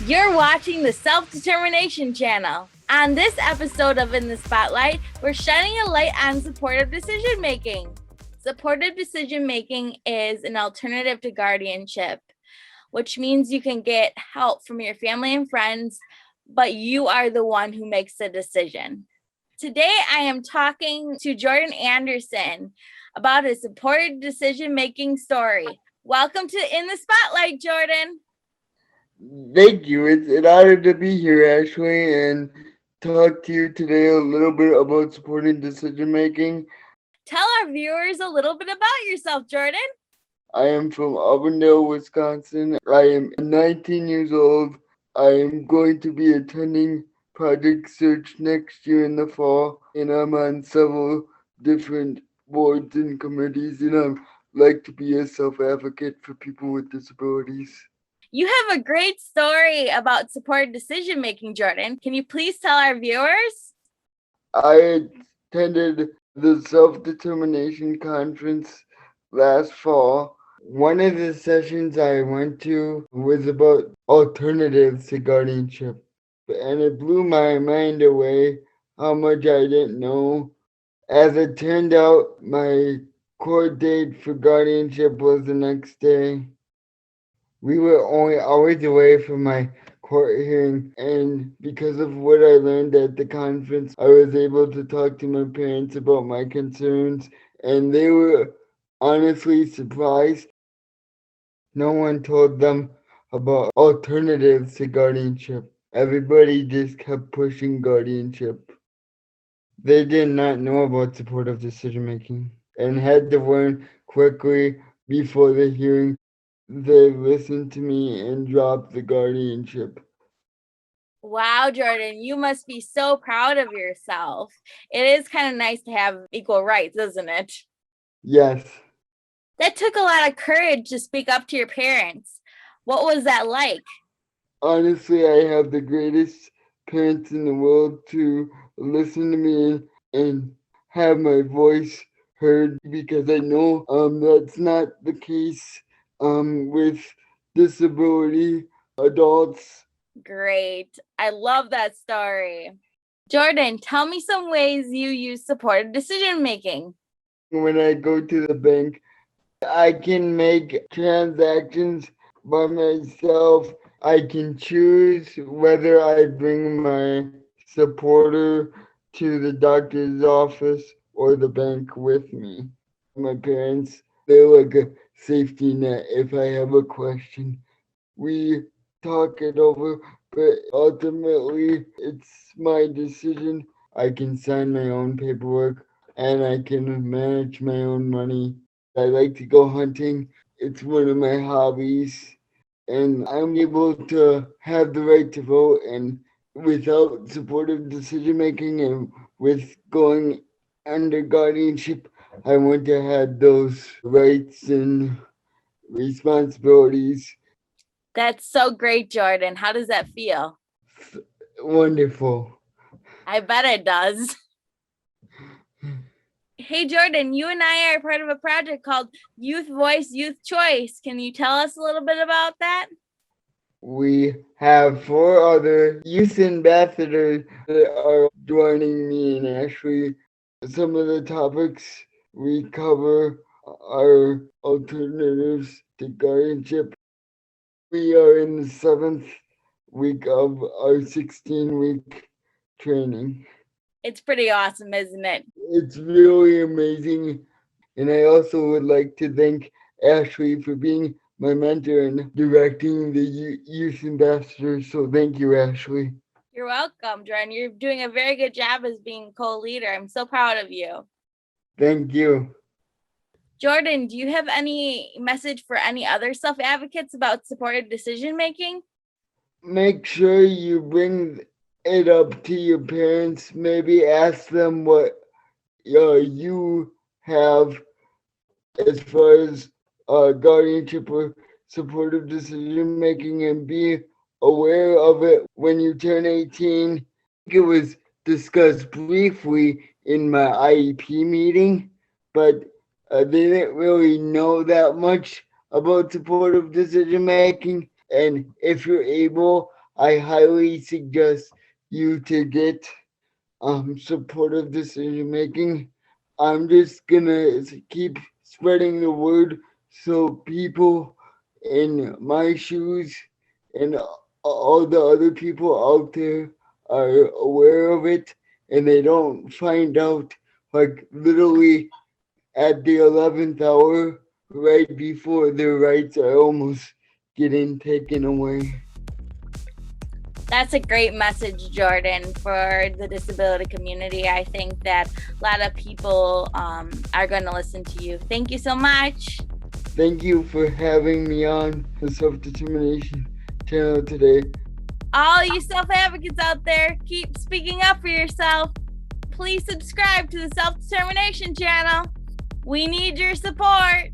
You're watching the Self-Determination channel. On this episode of In the Spotlight, we're shining a light on supportive decision-making. Supportive decision-making is an alternative to guardianship, which means you can get help from your family and friends, but you are the one who makes the decision. Today, I am talking to Jordan Anderson about his supportive decision-making story. Welcome to In the Spotlight, Jordan. Thank you. It's an honor to be here, Ashley, and talk to you today a little bit about supporting decision making. Tell our viewers a little bit about yourself, Jordan. I am from Auburndale, Wisconsin. I am 19 years old. I am going to be attending Project Search next year in the fall, and I'm on several different boards and committees, and I'd like to be a self-advocate for people with disabilities. You have a great story about supported decision making, Jordan. Can you please tell our viewers? I attended the Self-Determination Conference last fall. One of the sessions I went to was about alternatives to guardianship, and it blew my mind away how much I didn't know. As it turned out, my court date for guardianship was the next day. We were only hours away from my court hearing, and because of what I learned at the conference, I was able to talk to my parents about my concerns, and they were honestly surprised. No one told them about alternatives to guardianship. Everybody just kept pushing guardianship. They did not know about supportive decision making and had to learn quickly before the hearing. They listened to me and dropped the guardianship. Wow, Jordan, you must be so proud of yourself. It is kind of nice to have equal rights, isn't it? Yes. That took a lot of courage to speak up to your parents. What was that like? Honestly, I have the greatest parents in the world to listen to me and have my voice heard, because I know that's not the case with disability adults. Great. I love that story. Jordan, tell me some ways you use supported decision making. When I go to the bank, I can make transactions by myself. I can choose whether I bring my supporter to the doctor's office or the bank with me. My parents, they're like a safety net if I have a question. We talk it over, but ultimately it's my decision. I can sign my own paperwork and I can manage my own money. I like to go hunting. It's one of my hobbies, and I'm able to have the right to vote. And without supportive decision making and with going under guardianship, I wouldn't have had those rights and responsibilities. That's so great, Jordan. How does that feel? Wonderful. I bet it does. Hey, Jordan, you and I are part of a project called Youth Voice, Youth Choice. Can you tell us a little bit about that? We have 4 other youth ambassadors that are joining me and Ashley. Some of the topics we cover are alternatives to guardianship. We are in the 7th week of our 16-week training. It's pretty awesome, isn't it? It's really amazing. And I also would like to thank Ashley for being my mentor and directing the youth ambassadors. So thank you, Ashley. You're welcome, Jordan. You're doing a very good job as being co-leader. I'm so proud of you. Thank you. Jordan, do you have any message for any other self-advocates about supported decision making? Make sure you bring it up to your parents. Maybe ask them what you have as far as guardianship or supportive decision making, and be aware of it when you turn 18. It was discussed briefly in my IEP meeting, but they didn't really know that much about supportive decision making. And if you're able, I highly suggest you to get supportive decision making. I'm just gonna keep spreading the word so people in my shoes and all the other people out there are aware of it and they don't find out like literally at the 11th hour right before their rights are almost getting taken away. That's a great message, Jordan, for the disability community. I think that a lot of people are going to listen to you. Thank you so much. Thank you for having me on the Self Determination channel today. All you self advocates out there, keep speaking up for yourself. Please subscribe to the Self Determination channel. We need your support.